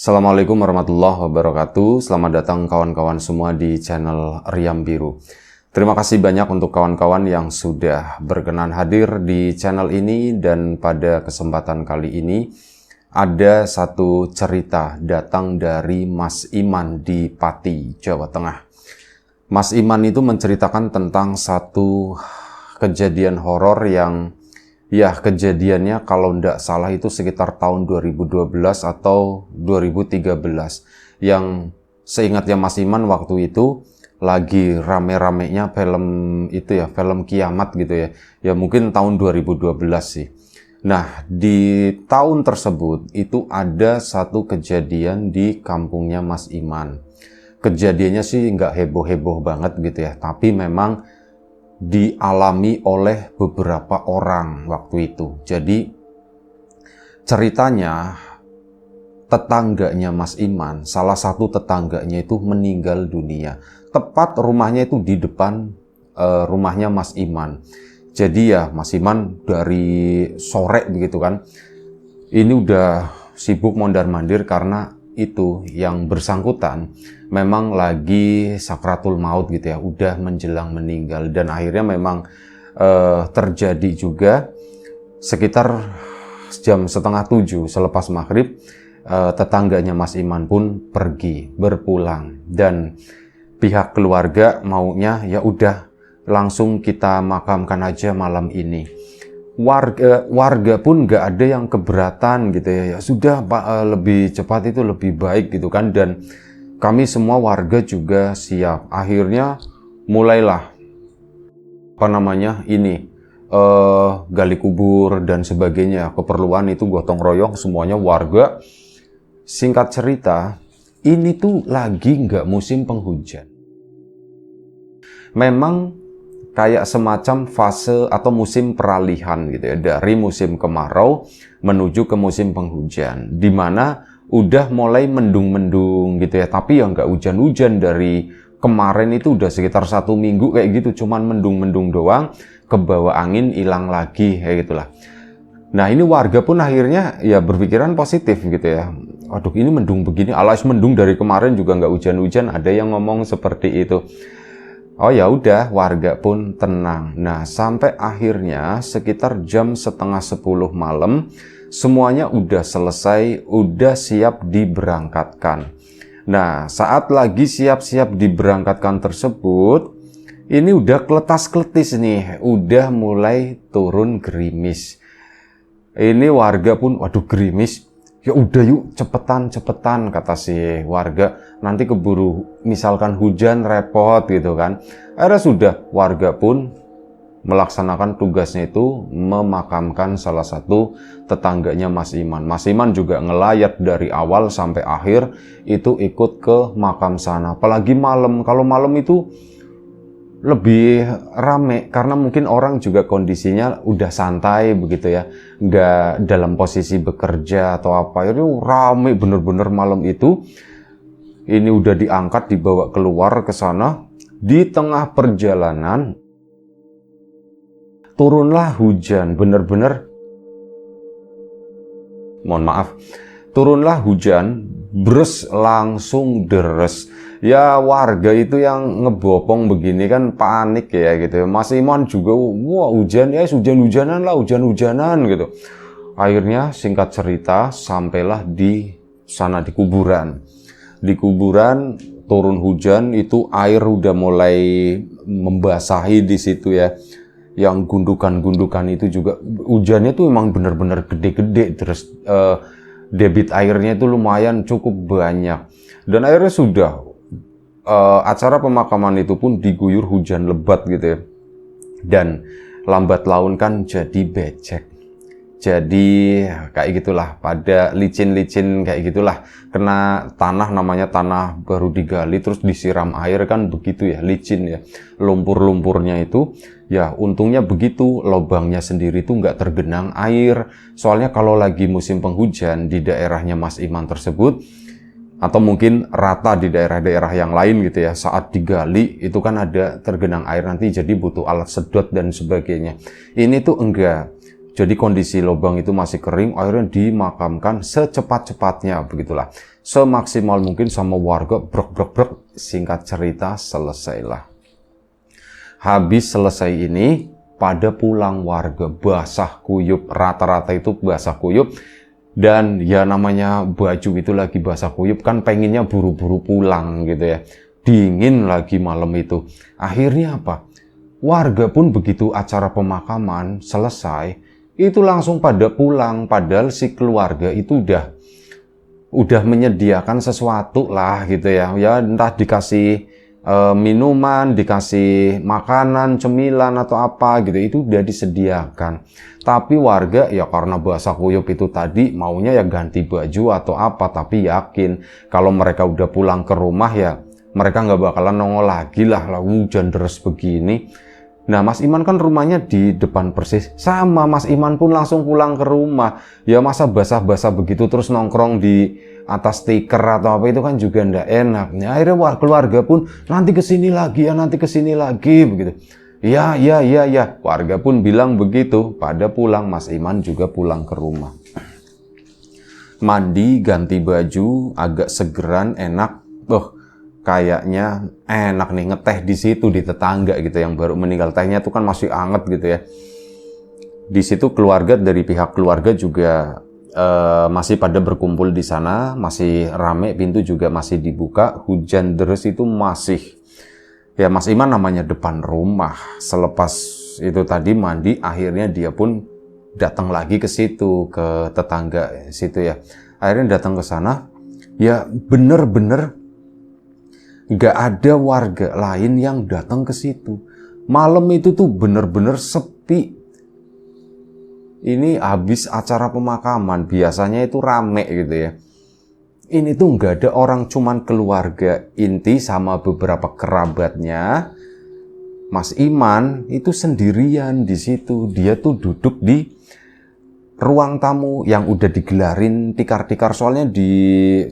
Assalamualaikum warahmatullahi wabarakatuh. Selamat datang kawan-kawan semua di channel Riam Biru. Terima kasih banyak untuk kawan-kawan yang sudah berkenan hadir di channel ini, dan pada kesempatan kali ini ada satu cerita datang dari Mas Iman di Pati, Jawa Tengah. Mas Iman itu menceritakan tentang satu kejadian horor yang kejadiannya kalau tidak salah itu sekitar tahun 2012 atau 2013. Yang seingatnya Mas Iman waktu itu lagi rame-ramenya film itu ya, film kiamat gitu ya. Ya mungkin tahun 2012 sih. Nah, di tahun tersebut itu ada satu kejadian di kampungnya Mas Iman. Kejadiannya sih nggak heboh-heboh banget gitu ya, tapi memang dialami oleh beberapa orang waktu itu. Jadi ceritanya tetangganya Mas Iman, salah satu tetangganya itu meninggal dunia. Tepat rumahnya itu di depan rumahnya Mas Iman. Jadi ya Mas Iman dari sore begitu kan, ini udah sibuk mondar-mandir karena itu yang bersangkutan memang lagi sakratul maut gitu ya, udah menjelang meninggal. Dan akhirnya memang terjadi juga sekitar jam 6:30 selepas maghrib, tetangganya Mas Iman pun pergi berpulang, dan pihak keluarga maunya ya udah langsung kita makamkan aja malam ini. Warga pun nggak ada yang keberatan gitu ya, ya sudah Pak, lebih cepat itu lebih baik gitu kan. Dan kami semua warga juga siap. Akhirnya mulailah gali kubur dan sebagainya, keperluan itu gotong royong semuanya warga. Singkat cerita, ini tuh lagi nggak musim penghujan. Memang kayak semacam fase atau musim peralihan gitu ya, dari musim kemarau menuju ke musim penghujan, di mana udah mulai mendung-mendung gitu ya, tapi ya nggak hujan-hujan. Dari kemarin itu udah sekitar 1 minggu kayak gitu, cuman mendung-mendung doang, kebawa angin hilang lagi kayak gitulah. Nah, ini warga pun akhirnya ya berpikiran positif gitu ya. Aduh, ini mendung begini, alas mendung dari kemarin juga nggak hujan-hujan, ada yang ngomong seperti itu. Oh ya udah, warga pun tenang. Nah, sampai akhirnya sekitar jam 9:30 malam, semuanya udah selesai, udah siap diberangkatkan. Nah, saat lagi siap-siap diberangkatkan tersebut, ini udah kletas-kletis nih, udah mulai turun gerimis. Ini warga pun, waduh gerimis, ya udah yuk cepetan kata si warga, nanti keburu misalkan hujan repot gitu kan. Akhirnya sudah, warga pun melaksanakan tugasnya itu memakamkan salah satu tetangganya Mas Iman. Mas Iman juga ngelayat dari awal sampai akhir itu ikut ke makam sana. Apalagi malam, kalau malam itu lebih rame karena mungkin orang juga kondisinya udah santai begitu ya, nggak dalam posisi bekerja atau apa. Itu rame bener-bener malam itu. Ini udah diangkat dibawa keluar ke sana. Di tengah perjalanan turunlah hujan, bener-bener mohon maaf, turunlah hujan, bres langsung deres. Ya warga itu yang ngebopong begini kan panik ya gitu. Mas Iman juga, wah hujan ya, hujan-hujanan lah, hujan-hujanan gitu. Akhirnya singkat cerita sampailah di sana di kuburan. Di kuburan turun hujan itu, air udah mulai membasahi di situ ya. Yang gundukan-gundukan itu juga hujannya tuh emang bener-bener gede-gede, terus debit airnya itu lumayan cukup banyak. Dan akhirnya sudah, acara pemakaman itu pun diguyur hujan lebat gitu ya. Dan lambat laun kan jadi becek. Jadi kayak gitulah, pada licin-licin kayak gitulah. Kena tanah, namanya tanah baru digali terus disiram air kan begitu ya, licin ya. Lumpur-lumpurnya itu ya untungnya begitu, lubangnya sendiri tuh nggak tergenang air. Soalnya kalau lagi musim penghujan di daerahnya Mas Iman tersebut, atau mungkin rata di daerah-daerah yang lain gitu ya, saat digali itu kan ada tergenang air nanti, jadi butuh alat sedot dan sebagainya. Ini tuh enggak. Jadi kondisi lubang itu masih kering, akhirnya dimakamkan secepat-cepatnya begitulah. semaksimal mungkin sama warga, brek. Singkat cerita, selesailah. Habis selesai ini, pada pulang warga, basah kuyup, rata-rata itu basah kuyup. Dan ya namanya baju itu lagi basah kuyup kan pengennya buru-buru pulang gitu ya. Dingin lagi malam itu. Akhirnya apa? Warga pun begitu acara pemakaman selesai, itu langsung pada pulang. Padahal si keluarga itu udah menyediakan sesuatu lah gitu ya. Ya entah dikasih minuman, dikasih makanan, cemilan atau apa gitu, itu udah disediakan. Tapi warga ya karena basah kuyup itu tadi maunya ya ganti baju atau apa, tapi yakin kalau mereka udah pulang ke rumah ya mereka nggak bakalan nongol lagi lah hujan deras begini. Nah, Mas Iman kan rumahnya di depan persis. Sama, Mas Iman pun langsung pulang ke rumah. Ya masa basah-basah begitu terus nongkrong di atas stiker atau apa itu kan juga ndak enak. Nah, akhirnya keluarga pun nanti kesini lagi ya, nanti kesini lagi begitu. Ya. Warga pun bilang begitu. Pada pulang, Mas Iman juga pulang ke rumah. Mandi, ganti baju, agak segeran, enak. Kayaknya enak nih ngeteh di situ di tetangga gitu yang baru meninggal, tehnya tuh kan masih anget gitu ya. Di situ keluarga, dari pihak keluarga juga masih pada berkumpul di sana, masih rame, pintu juga masih dibuka, hujan deras itu masih. Ya Mas Iman namanya depan rumah. Selepas itu tadi mandi, akhirnya dia pun datang lagi ke situ, ke tetangga situ ya. Akhirnya datang ke sana, ya bener-bener nggak ada warga lain yang datang ke situ. Malam itu tuh bener-bener sepi. Ini habis acara pemakaman, biasanya itu rame gitu ya. Ini tuh nggak ada orang, cuman keluarga inti sama beberapa kerabatnya. Mas Iman itu sendirian di situ. Dia tuh duduk di ruang tamu yang udah digelarin tikar-tikar, soalnya di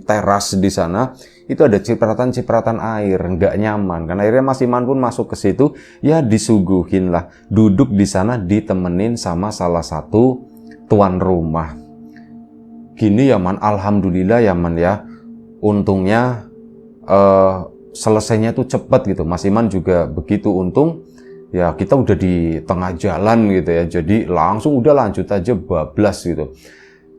teras di sana itu ada cipratan-cipratan air, nggak nyaman kan. Akhirnya Mas Iman pun masuk ke situ, ya disuguhin lah, duduk di sana ditemenin sama salah satu tuan rumah. Gini ya Man, alhamdulillah ya Man ya, untungnya selesainya tuh cepet gitu. Mas Iman juga begitu untung. Ya kita udah di tengah jalan gitu ya, jadi langsung udah lanjut aja bablas gitu.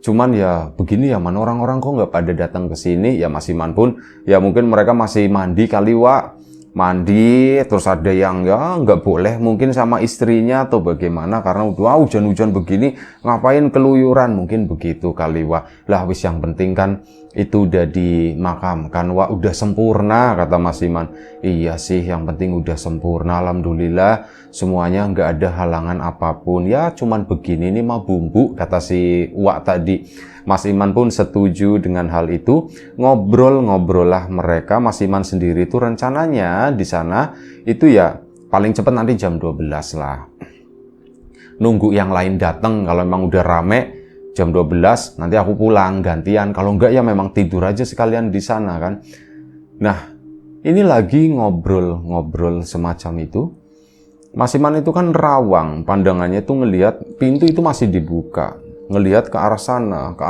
Cuman ya begini ya Man, orang-orang kok nggak pada datang ke sini. Ya Mas Iman pun ya mungkin mereka masih mandi kali Wak, mandi, terus ada yang ya nggak boleh mungkin sama istrinya atau bagaimana karena udah hujan-hujan begini ngapain keluyuran, mungkin begitu kali Wak. Lah wis yang penting kan itu udah dimakamkan Wak, udah sempurna kata Mas Iman. Iya sih, yang penting udah sempurna, alhamdulillah semuanya nggak ada halangan apapun. Ya cuman begini nih mah bumbu kata si Wak tadi. Mas Iman pun setuju dengan hal itu. Ngobrol-ngobrol lah mereka. Mas Iman sendiri itu rencananya di sana itu ya paling cepat nanti jam 12 lah. Nunggu yang lain datang, kalau memang udah rame jam 12 nanti aku pulang gantian. Kalau enggak ya memang tidur aja sekalian di sana kan. Nah, ini lagi ngobrol-ngobrol semacam itu. Mas Iman itu kan rawang, pandangannya itu ngelihat pintu itu masih dibuka, ngelihat ke arah sana, ke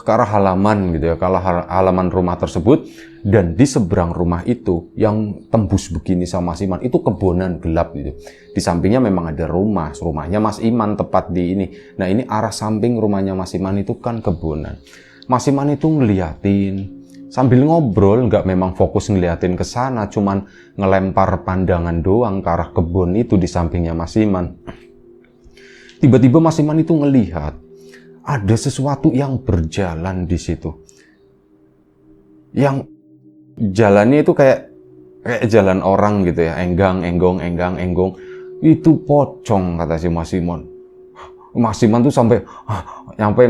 arah halaman gitu ya, ke arah halaman rumah tersebut. Dan di seberang rumah itu yang tembus begini sama Mas Iman itu kebonan gelap gitu. Di sampingnya memang ada rumahnya Mas Iman tepat di ini. Nah ini arah samping rumahnya Mas Iman itu kan kebonan. Mas Iman itu ngeliatin sambil ngobrol, nggak memang fokus ngeliatin ke sana, cuman ngelempar pandangan doang ke arah kebun itu di sampingnya Mas Iman. Tiba-tiba Mas Iman itu ngelihat ada sesuatu yang berjalan di situ. Yang jalannya itu kayak jalan orang gitu ya, enggang, enggong. Itu pocong kata si Mas Iman. Mas Iman tuh sampai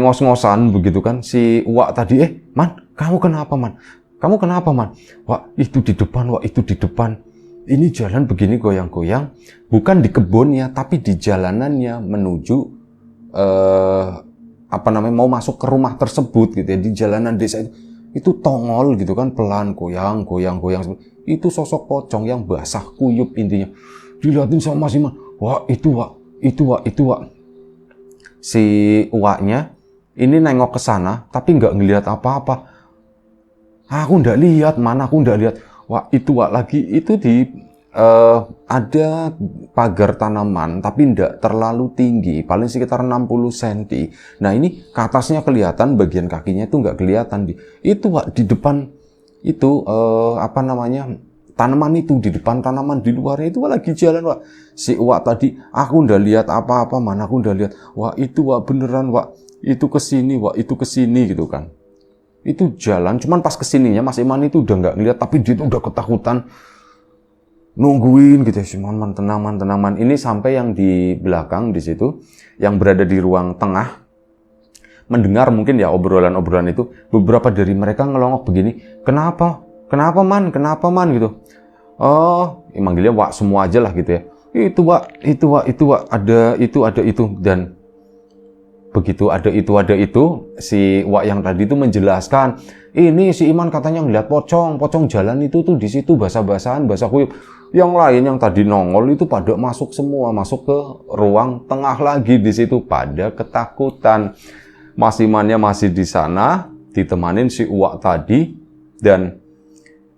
ngos-ngosan begitu kan. Si Wak tadi, Man, kamu kenapa Man? Kamu kenapa Man? Wak, itu di depan, Wak, itu di depan. Ini jalan begini goyang-goyang, bukan di kebunnya, tapi di jalanannya menuju mau masuk ke rumah tersebut gitu ya, di jalanan desa itu tongol gitu kan, pelan goyang. Itu sosok pocong yang basah kuyup intinya. Dilihatin sama Mas Iman, Wak, itu Wak. Si Waknya ini nengok ke sana, tapi nggak ngelihat apa-apa. Aku nggak lihat, mana aku nggak lihat. Wah, itu wah lagi itu di ada pagar tanaman, tapi nggak terlalu tinggi, paling sekitar 60 cm. Nah ini ke atasnya kelihatan, bagian kakinya itu nggak kelihatan. Itu wah di depan itu apa namanya? Tanaman itu di depan tanaman di luarnya itu lagi jalan, Wak. Si Wak tadi, aku ndak lihat apa-apa, mana aku ndak lihat. Wah, itu Wak beneran, Wak. Itu kesini, Wak, itu kesini gitu kan. Itu jalan, cuman pas kesininya Mas Iman itu udah nggak ngeliat, tapi dia itu udah ketakutan. Nungguin gitu ya, si man, tenang man. Ini sampai yang di belakang di situ, yang berada di ruang tengah, mendengar mungkin ya obrolan-obrolan itu. Beberapa dari mereka ngelongok begini, kenapa man gitu. Oh, manggilnya Wak semua aja lah gitu ya. Itu Wak, ada itu. Dan begitu ada itu, si Wak yang tadi itu menjelaskan, ini si Iman katanya ngeliat pocong jalan itu tuh di situ basah-basahan, basah kuyup. Yang lain yang tadi nongol itu pada masuk semua, masuk ke ruang tengah lagi di situ, pada ketakutan. Mas Imannya masih di sana, ditemanin si Wak tadi, dan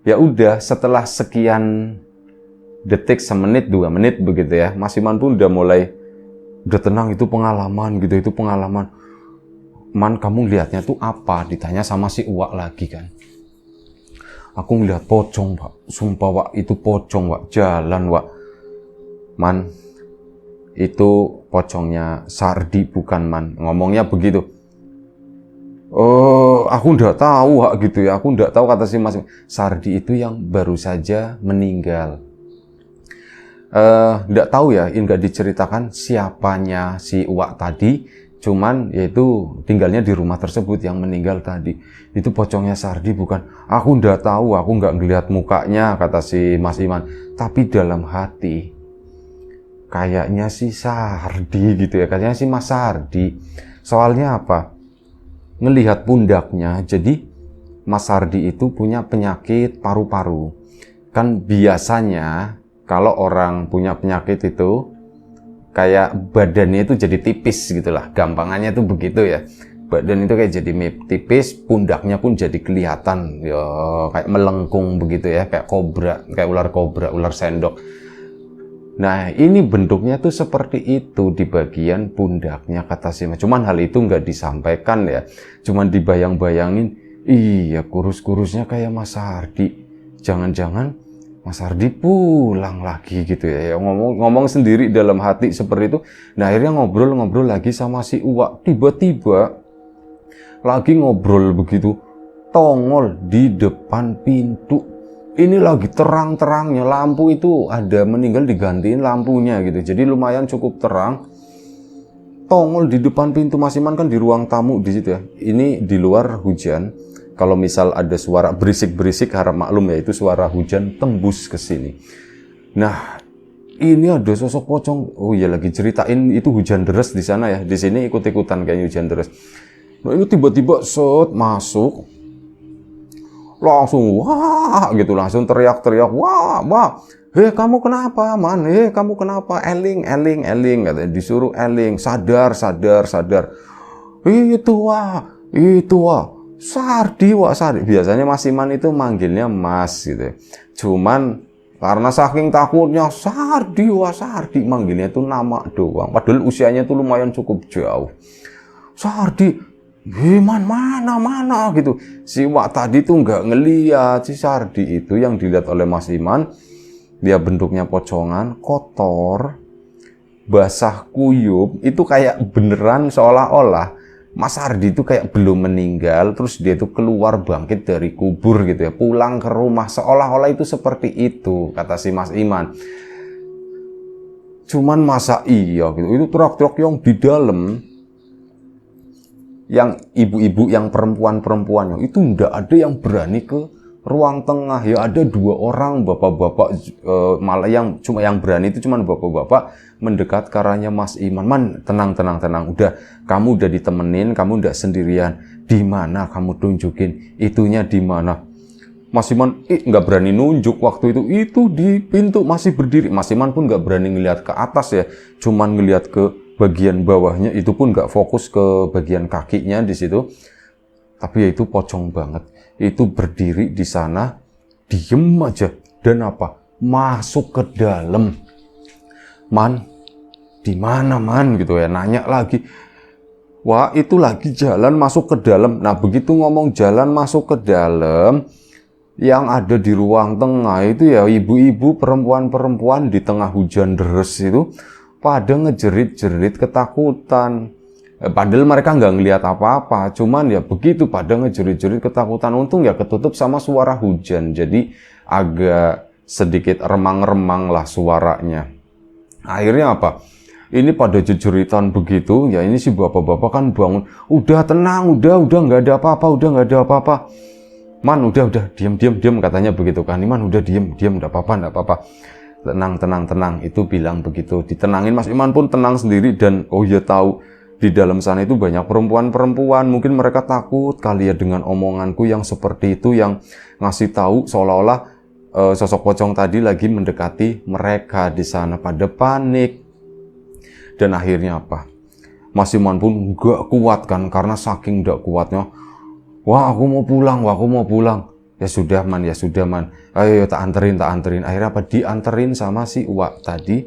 ya udah setelah sekian detik, semenit, 2 menit begitu ya, Mas Iman pun udah tenang, itu pengalaman gitu, itu pengalaman. Man, kamu lihatnya tuh apa? Ditanya sama si Uwak lagi kan. Aku ngeliat pocong, Pak. Sumpah, Wak, itu pocong, Wak. Jalan, Wak. Man, itu pocongnya Sardi bukan, Man. Ngomongnya begitu. Oh, aku nggak tahu gitu ya. Aku nggak tahu, kata si Mas. Sardi itu yang baru saja meninggal. Nggak tahu ya, nggak diceritakan siapanya si Uwak tadi. Cuman yaitu tinggalnya di rumah tersebut yang meninggal tadi. Itu pocongnya Sardi bukan. Aku nggak tahu, aku nggak ngelihat mukanya, kata si Mas Iman. Tapi dalam hati kayaknya si Sardi gitu ya. Kayaknya si Mas Sardi. Soalnya apa? Ngelihat pundaknya, jadi Mas Sardi itu punya penyakit paru-paru. Kan biasanya kalau orang punya penyakit itu kayak badannya itu jadi tipis gitulah, gampangannya tuh begitu ya. Badan itu kayak jadi tipis, pundaknya pun jadi kelihatan ya kayak melengkung begitu ya, kayak kobra, kayak ular kobra, ular sendok. Nah, ini bentuknya tuh seperti itu di bagian pundaknya, kata si Mas. Cuman hal itu nggak disampaikan ya. Cuman dibayang-bayangin, iya kurus-kurusnya kayak Mas Sardi. Jangan-jangan Mas Sardi pulang lagi gitu ya. Ngomong sendiri dalam hati seperti itu. Nah, akhirnya ngobrol lagi sama si Uwak. Tiba-tiba lagi ngobrol begitu, tongol di depan pintu. Ini lagi terang-terangnya, lampu itu ada meninggal digantiin lampunya gitu. Jadi lumayan cukup terang. Tongol di depan pintu. Mas Iman kan di ruang tamu di situ ya. Ini di luar hujan. Kalau misal ada suara berisik-berisik, harap maklum ya, itu suara hujan tembus ke sini. Nah, ini ada sosok pocong. Oh iya, lagi ceritain itu hujan deras di sana ya. Di sini ikut-ikutan kayak hujan deras. Nah, itu tiba-tiba masuk. Langsung wah gitu, langsung teriak-teriak, wah, hei kamu kenapa man, hei kamu kenapa, eling, katanya, disuruh eling, sadar, itu wah, Sardi, biasanya Mas Iman itu manggilnya Mas gitu, cuman karena saking takutnya Sardi, manggilnya itu nama doang, padahal usianya itu lumayan cukup jauh. Sardi, man, mana gitu. Si Wak tadi tuh nggak ngeliat si Sardi itu yang dilihat oleh Mas Iman. Dia bentuknya pocongan, kotor, basah kuyup. Itu kayak beneran seolah-olah Mas Sardi itu kayak belum meninggal. Terus dia tuh keluar bangkit dari kubur gitu ya. Pulang ke rumah. Seolah-olah itu seperti itu, kata si Mas Iman. Cuman masa iya gitu. Itu teriak-teriak yang di dalam, yang ibu-ibu, yang perempuan-perempuannya itu ndak ada yang berani ke ruang tengah. Ya ada 2 orang bapak-bapak, malah yang berani itu cuma bapak-bapak mendekat ke arahnya Mas Iman. Man, tenang. Udah, kamu udah ditemenin, kamu ndak sendirian. Di mana kamu tunjukin itunya di mana? Mas Iman nggak berani nunjuk waktu itu di pintu masih berdiri. Mas Iman pun nggak berani ngelihat ke atas ya, cuman ngelihat ke bagian bawahnya itu pun nggak fokus ke bagian kakinya di situ. Tapi ya itu pocong banget. Itu berdiri di sana, diem aja. Dan apa? Masuk ke dalam. Man, di mana man? Gitu ya, nanya lagi. Wah, itu lagi jalan masuk ke dalam. Nah, begitu ngomong jalan masuk ke dalam, yang ada di ruang tengah itu ya ibu-ibu, perempuan-perempuan di tengah hujan deres itu pada ngejerit-jerit ketakutan. Padahal mereka nggak ngelihat apa-apa, cuman ya begitu pada ngejerit-jerit ketakutan. Untung ya ketutup sama suara hujan, jadi agak sedikit remang-remang lah suaranya. Akhirnya apa? Ini pada jejeritan begitu, ya ini si bapak-bapak kan bangun. Udah tenang, udah nggak ada apa-apa, udah nggak ada apa-apa. Man, udah, diam, katanya begitu kan. Man, udah diam, nggak apa-apa. Tenang, itu bilang begitu. Ditenangin, Mas Iman pun tenang sendiri dan oh ya tahu. Di dalam sana itu banyak perempuan-perempuan, mungkin mereka takut kali ya dengan omonganku yang seperti itu, yang ngasih tahu seolah-olah sosok pocong tadi lagi mendekati mereka di sana, pada panik. Dan akhirnya apa? Mas Iman pun gak kuat kan, karena saking gak kuatnya. Wah, aku mau pulang. Ya sudah man. Ayo tak anterin. Akhirnya apa? Dianterin sama si Uwak tadi.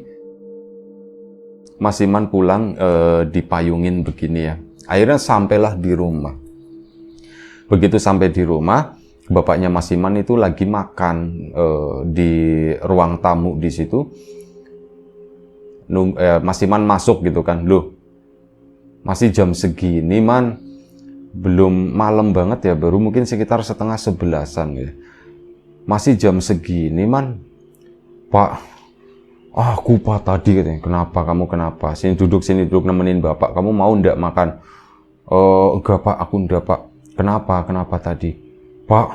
Mas Iman pulang dipayungin begini ya. Akhirnya sampailah di rumah. Begitu sampai di rumah, bapaknya Mas Iman itu lagi makan di ruang tamu di situ. Mas Iman masuk gitu kan. Loh, masih jam segini man. Belum malam banget ya, baru mungkin sekitar 10:30 ya. Masih jam segini man. Pak, aku Pak tadi katanya. Kenapa? Sini duduk nemenin Bapak. Kamu mau ndak makan? Enggak Pak, aku ndak Pak. Kenapa tadi? Pak,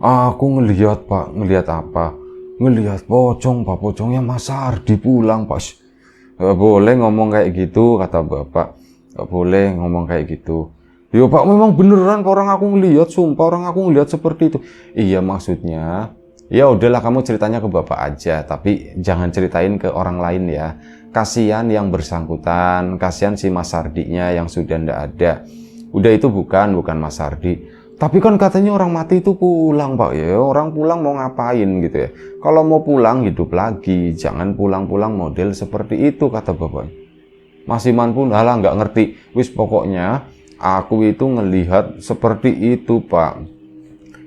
aku ngelihat Pak. Ngelihat apa? Ngelihat pocong Pak. Pocongnya Mas Ardi pulang Pak. Gak boleh ngomong kayak gitu, kata Bapak. Gak boleh ngomong kayak gitu. Ya Pak, memang beneran orang aku ngelihat, sumpah orang aku ngelihat seperti itu. Iya maksudnya, ya udahlah kamu ceritanya ke Bapak aja, tapi jangan ceritain ke orang lain ya. Kasihan yang bersangkutan, kasihan si Mas Ardinya yang sudah ndak ada. Udah itu bukan Mas Ardi. Tapi kan katanya orang mati itu pulang Pak ya. Orang pulang mau ngapain gitu ya. Kalau mau pulang hidup lagi, jangan pulang-pulang model seperti itu, kata Bapak. Mas Iman pun halah nggak ngerti. Wis pokoknya aku itu ngelihat seperti itu Pak.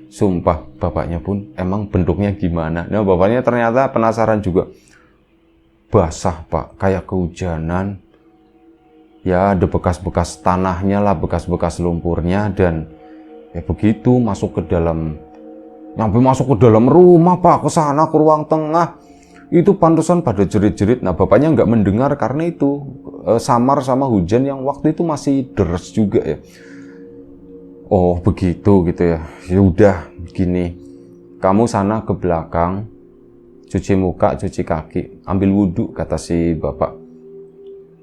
Sumpah, bapaknya pun emang bentuknya gimana. Nah, bapaknya ternyata penasaran juga. Basah Pak, kayak kehujanan. Ya, ada bekas-bekas tanahnya lah, bekas-bekas lumpurnya. Dan ya begitu, masuk ke dalam rumah Pak, ke sana, ke ruang tengah. Itu pantesan pada jerit-jerit. Nah, bapaknya nggak mendengar karena itu samar sama hujan yang waktu itu masih deres juga ya. Oh begitu gitu ya. Ya udah gini, kamu sana ke belakang, cuci muka, cuci kaki, ambil wudhu, kata si bapak.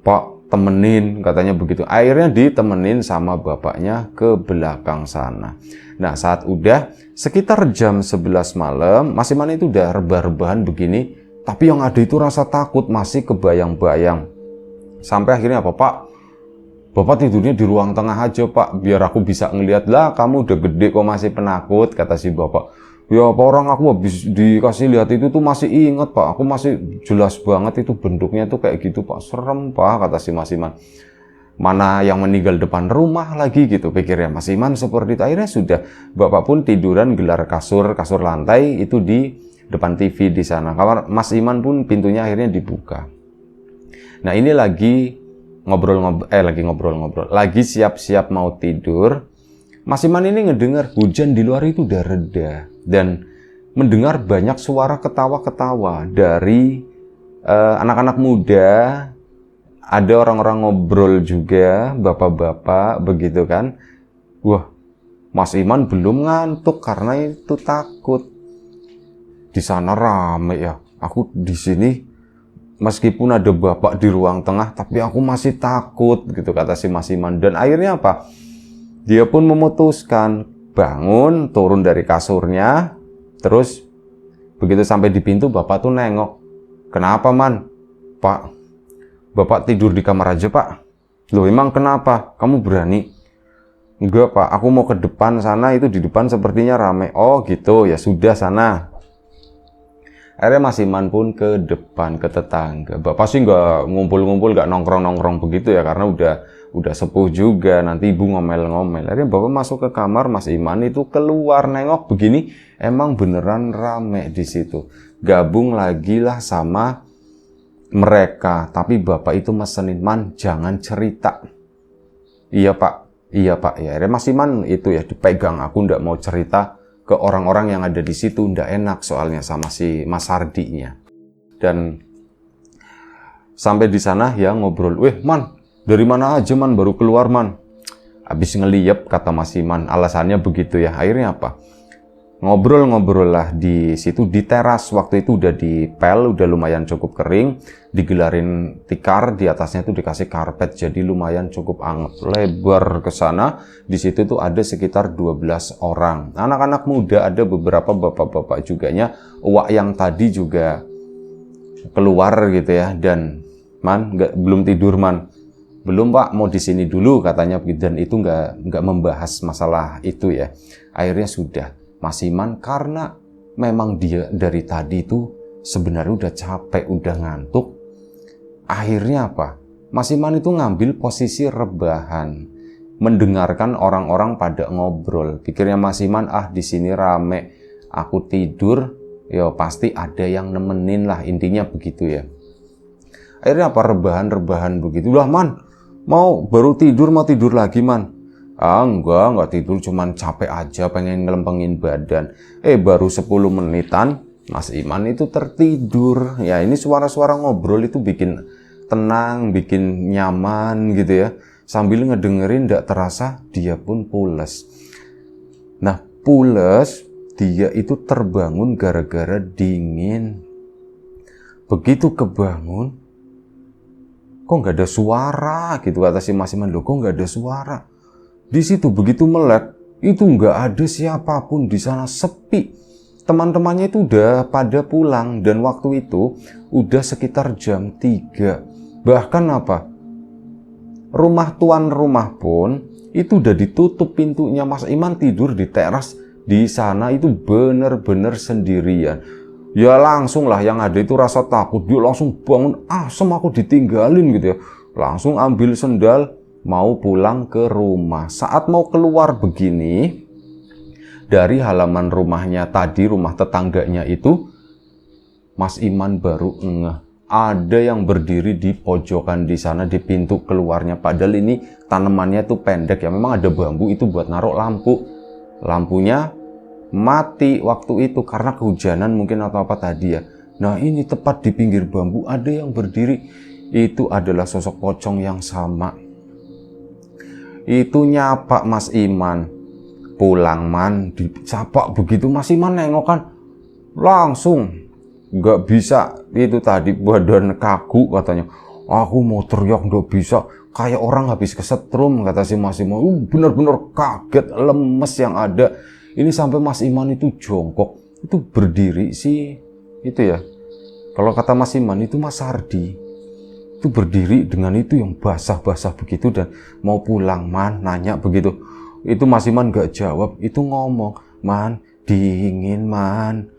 Pak, temenin, katanya begitu. Akhirnya ditemenin sama bapaknya ke belakang sana. Nah saat udah sekitar jam 11 malam, Mas Iman itu udah rebah-rebahan begini, tapi yang ada itu rasa takut masih kebayang-bayang. Sampai akhirnya apa Pak? Bapak tidurnya di ruang tengah aja Pak, biar aku bisa ngeliat. Lah kamu udah gede kok masih penakut, kata si bapak. Ya apa orang aku habis dikasih lihat itu tuh masih inget Pak, aku masih jelas banget itu bentuknya tuh kayak gitu Pak. Serem Pak, kata si Mas Iman. Mana yang meninggal depan rumah lagi gitu, pikirnya Mas Iman seperti itu. Akhirnya sudah, bapak pun tiduran gelar kasur lantai itu di depan TV di sana. Kamar Mas Iman pun pintunya akhirnya dibuka. Nah ini lagi ngobrol-ngobrol, lagi siap-siap mau tidur. Mas Iman ini ngedengar hujan di luar itu udah reda dan mendengar banyak suara ketawa-ketawa dari anak-anak muda. Ada orang-orang ngobrol juga, bapak-bapak begitu kan. Wah, Mas Iman belum ngantuk karena itu takut. Di sana rame ya. Aku di sini meskipun ada bapak di ruang tengah, tapi aku masih takut gitu, kata si Mas Iman. Dan akhirnya apa? Dia pun memutuskan bangun, turun dari kasurnya, terus begitu sampai di pintu bapak tuh nengok. Kenapa Man? Pak, Bapak tidur di kamar aja, Pak. Loh, emang kenapa? Kamu berani? Enggak, Pak. Aku mau ke depan sana, itu di depan sepertinya rame. Oh, gitu. Ya sudah sana. Akhirnya Mas Iman pun ke depan, ke tetangga. Bapak sih nggak ngumpul-ngumpul, nggak nongkrong-nongkrong begitu ya, karena udah sepuh juga, nanti ibu ngomel-ngomel. Akhirnya Bapak masuk ke kamar, Mas Iman itu keluar nengok begini, emang beneran rame di situ. Gabung lagi lah sama mereka, tapi Bapak itu mesenin, Man, jangan cerita. Iya Pak, iya Pak. Ya, akhirnya Mas Iman itu ya dipegang, aku nggak mau cerita ke orang-orang yang ada di situ, ndak enak soalnya sama si Mas Hardinya. Dan sampai di sana ya ngobrol, Man, dari mana aja Man, baru keluar Man. Habis ngeliep kata Mas Iman, alasannya begitu ya. Akhirnya apa? Ngobrol-ngobrol lah di situ di teras. Waktu itu udah dipel, udah lumayan cukup kering, digelarin tikar, di atasnya itu dikasih karpet, jadi lumayan cukup anget. Lebar ke sana, di situ tuh ada sekitar 12 orang. Anak-anak muda, ada beberapa bapak-bapak juganya. Uwak yang tadi juga keluar gitu ya, dan Man, belum tidur Man. Belum Pak, mau di sini dulu katanya, dan itu nggak membahas masalah itu ya. Akhirnya sudah. Mas Iman karena memang dia dari tadi itu sebenarnya udah capek, udah ngantuk. Akhirnya apa? Mas Iman itu ngambil posisi rebahan, mendengarkan orang-orang pada ngobrol. Pikirnya Mas Iman, di sini rame, aku tidur, ya pasti ada yang nemenin lah, intinya begitu ya. Akhirnya apa? Rebahan begitu. Lah Man, baru tidur, mau tidur lagi Man. Enggak tidur, cuman capek aja, pengen ngelempengin badan. Baru 10 menitan, Mas Iman itu tertidur. Ya ini suara-suara ngobrol itu bikin tenang, bikin nyaman gitu ya. Sambil ngedengerin gak terasa dia pun pules. Nah pules, dia itu terbangun gara-gara dingin. Begitu kebangun, kok gak ada suara gitu kata si Mas Iman. Loh kok gak ada suara? Di situ begitu melek, itu nggak ada siapapun di sana, sepi. Teman-temannya itu udah pada pulang dan waktu itu udah sekitar jam 3. Bahkan apa? Rumah tuan rumah pun itu udah ditutup pintunya. Mas Iman tidur di teras di sana itu bener-bener sendirian. Ya langsung lah yang ada itu rasa takut. Dia langsung bangun, asem aku ditinggalin gitu ya. Langsung ambil sendal, mau pulang ke rumah. Saat mau keluar begini, dari halaman rumahnya tadi, rumah tetangganya itu, Mas Iman baru ngeh. Ada yang berdiri di pojokan di sana, di pintu keluarnya. Padahal ini tanamannya tuh pendek ya. Memang ada bambu itu buat naruh lampu. Lampunya mati waktu itu karena kehujanan mungkin atau apa tadi ya. Nah ini tepat di pinggir bambu ada yang berdiri. Itu adalah sosok pocong yang sama. Itu nyapa Mas Iman, pulang Man, disapa begitu Mas Iman nengok kan langsung nggak bisa, itu tadi badan kaku katanya. Aku mau teriak nggak bisa, kayak orang habis kesetrum kata si Mas Iman. Bener-bener kaget, lemes yang ada. Ini sampai Mas Iman itu jongkok, itu berdiri sih itu ya. Kalau kata Mas Iman itu Mas Hardi itu berdiri dengan itu yang basah-basah begitu dan mau pulang Man, nanya begitu. Itu Mas Iman gak jawab, itu ngomong, Man dingin Man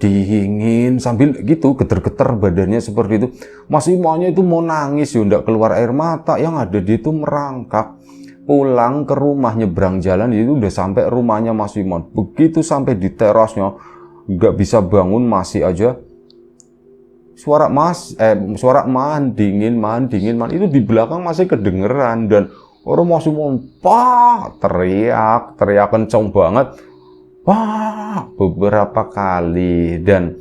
dingin, sambil gitu geter-geter badannya seperti itu. Mas Imannya itu mau nangis ya, nggak keluar air mata, yang ada dia itu merangkak pulang ke rumah, nyebrang jalan itu udah sampai rumahnya Mas Iman. Begitu sampai di terasnya nggak bisa bangun, masih aja suara suara man dingin itu di belakang masih kedengeran, dan orang masih mau teriak kenceng banget beberapa kali. Dan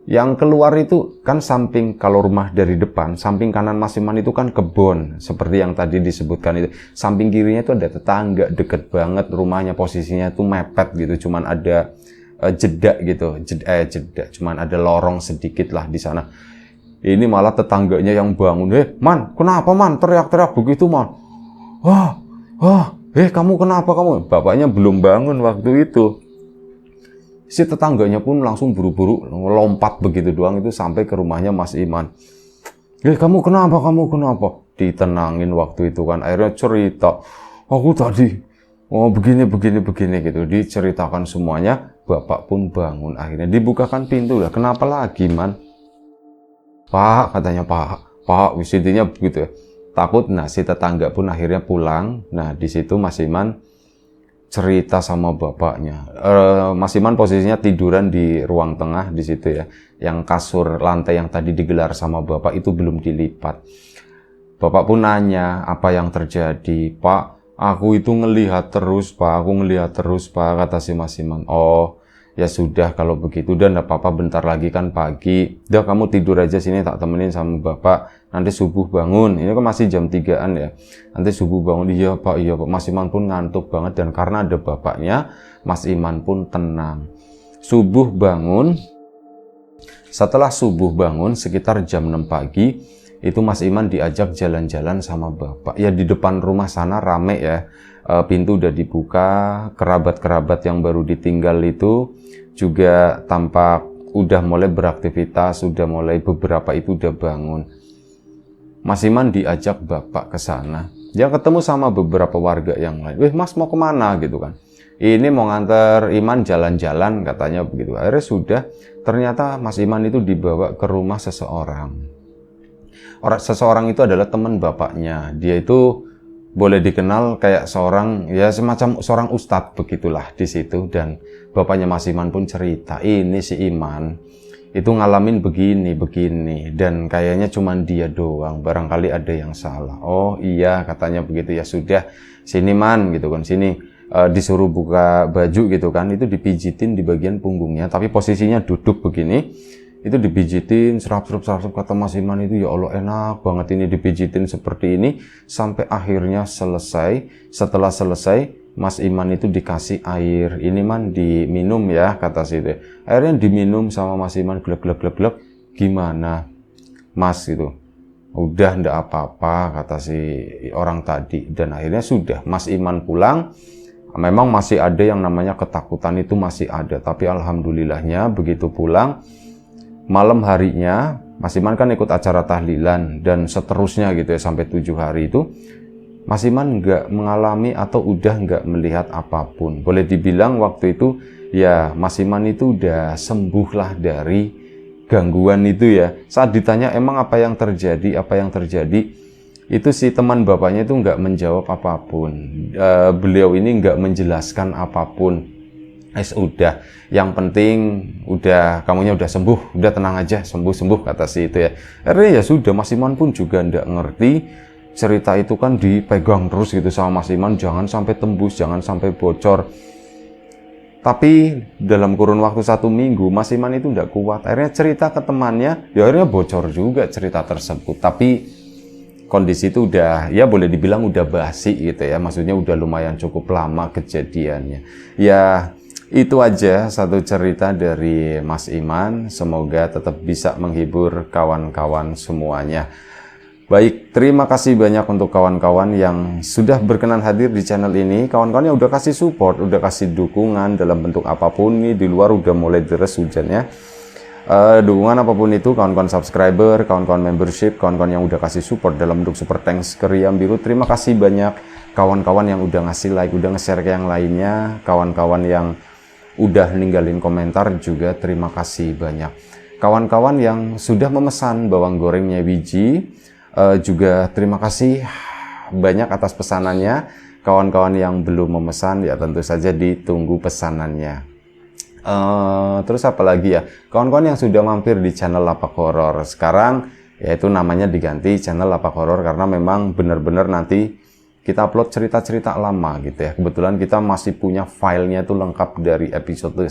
yang keluar itu kan samping, kalau rumah dari depan, samping kanan Mas Iman itu kan kebun seperti yang tadi disebutkan itu. Samping kirinya itu ada tetangga, deket banget rumahnya, posisinya itu mepet gitu, cuman ada jeda gitu, cuman ada lorong sedikit lah di sana. Ini malah tetangganya yang bangun, Man, kenapa Man, teriak-teriak begitu Man? Kamu kenapa kamu? Bapaknya belum bangun waktu itu. Si tetangganya pun langsung buru-buru lompat begitu doang itu sampai ke rumahnya Mas Iman. Kamu kenapa, kamu kenapa? Ditenangin waktu itu kan, akhirnya cerita, aku tadi, oh begini gitu, diceritakan semuanya, bapak pun bangun, akhirnya dibukakan pintu, lah kenapa lagi man? Pak, katanya Pak, intinya begitu ya. Takut, nah si tetangga pun akhirnya pulang, nah di situ Mas Iman cerita sama bapaknya. Mas Iman posisinya tiduran di ruang tengah di situ ya, yang kasur lantai yang tadi digelar sama bapak itu belum dilipat. Bapak pun nanya apa yang terjadi. Pak, aku itu ngelihat terus Pak, kata si Mas Iman. Oh, ya sudah kalau begitu, udah enggak apa-apa, bentar lagi kan pagi. Udah kamu tidur aja sini, tak temenin sama bapak. Nanti subuh bangun. Ini kan masih jam 3-an ya. Nanti subuh bangun. Iya Pak. Mas Iman pun ngantuk banget, dan karena ada bapaknya, Mas Iman pun tenang. Subuh bangun. Setelah subuh bangun sekitar jam 6 pagi, itu Mas Iman diajak jalan-jalan sama bapak. Ya di depan rumah sana rame ya. Pintu udah dibuka, kerabat-kerabat yang baru ditinggal itu juga tampak udah mulai beraktivitas, udah mulai beberapa itu udah bangun. Mas Iman diajak bapak ke sana. Dia ketemu sama beberapa warga yang lain. Mas mau kemana gitu kan? Ini mau nganter Iman jalan-jalan katanya begitu. Akhirnya sudah, ternyata Mas Iman itu dibawa ke rumah seseorang. Seseorang itu adalah teman bapaknya. Dia itu boleh dikenal kayak seorang, ya semacam seorang ustadz begitulah di situ. Dan bapaknya Mas Iman pun cerita, ini si Iman itu ngalamin begini dan kayaknya cuman dia doang, barangkali ada yang salah. Oh iya, katanya begitu. Ya sudah, sini Man gitu kan, sini. Disuruh buka baju gitu kan, itu dipijitin di bagian punggungnya, tapi posisinya duduk begini. Itu dipijitin, serap kata Mas Iman itu, ya Allah enak banget ini dipijitin seperti ini, sampai akhirnya selesai. Setelah selesai, Mas Iman itu dikasih air. Ini Man diminum ya, kata si itu. Akhirnya diminum sama Mas Iman, glek. Gimana Mas gitu? Udah ndak apa-apa, kata si orang tadi. Dan akhirnya sudah, Mas Iman pulang. Memang masih ada yang namanya ketakutan, itu masih ada, tapi alhamdulillahnya begitu pulang malam harinya, Mas Iman kan ikut acara tahlilan dan seterusnya gitu ya, sampai 7 hari itu Mas Iman nggak mengalami atau udah nggak melihat apapun. Boleh dibilang waktu itu ya Mas Iman itu udah sembuh lah dari gangguan itu ya. Saat ditanya emang apa yang terjadi, itu si teman bapaknya itu nggak menjawab apapun. Beliau ini nggak menjelaskan apapun. Udah, yang penting udah kamunya udah sembuh, udah tenang aja, sembuh kata si itu ya. Akhirnya ya sudah, Mas Iman pun juga nggak ngerti. Cerita itu kan dipegang terus gitu sama Mas Iman, jangan sampai tembus, jangan sampai bocor. Tapi dalam kurun waktu 1 minggu, Mas Iman itu nggak kuat. Akhirnya cerita ke temannya, ya akhirnya bocor juga cerita tersebut. Tapi kondisi itu udah, ya boleh dibilang udah basi gitu ya. Maksudnya udah lumayan cukup lama kejadiannya. Ya itu aja satu cerita dari Mas Iman. Semoga tetap bisa menghibur kawan-kawan semuanya. Baik, terima kasih banyak untuk kawan-kawan yang sudah berkenan hadir di channel ini. Kawan-kawan yang udah kasih support, udah kasih dukungan dalam bentuk apapun nih. Di luar udah mulai deres hujannya. Dukungan apapun itu, kawan-kawan subscriber, kawan-kawan membership, kawan-kawan yang udah kasih support dalam bentuk super thanks ke Riam Biru, terima kasih banyak. Kawan-kawan yang udah ngasih like, udah nge-share ke yang lainnya, kawan-kawan yang udah ninggalin komentar juga terima kasih banyak. Kawan-kawan yang sudah memesan bawang gorengnya Wiji juga terima kasih banyak atas pesanannya. Kawan-kawan yang belum memesan ya tentu saja ditunggu pesanannya. Terus apa lagi ya, kawan-kawan yang sudah mampir di channel Lapak Horor, sekarang yaitu namanya diganti channel Lapak Horor karena memang benar-benar nanti kita upload cerita-cerita lama gitu ya. Kebetulan kita masih punya filenya itu lengkap dari episode 1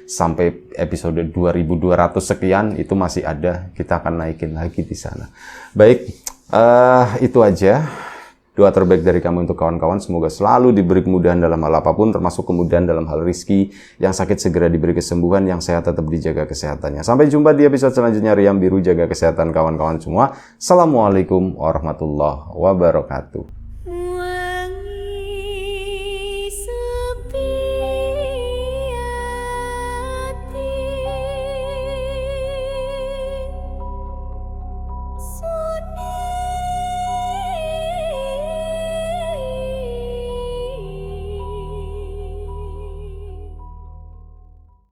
sampai episode 2200 sekian, itu masih ada, kita akan naikin lagi di sana. Baik, itu aja. Doa terbaik dari kami untuk kawan-kawan, semoga selalu diberi kemudahan dalam hal apapun, termasuk kemudahan dalam hal rizki. Yang sakit segera diberi kesembuhan, yang sehat tetap dijaga kesehatannya. Sampai jumpa di episode selanjutnya. Riam Biru, jaga kesehatan kawan-kawan semua. Assalamualaikum warahmatullahi wabarakatuh.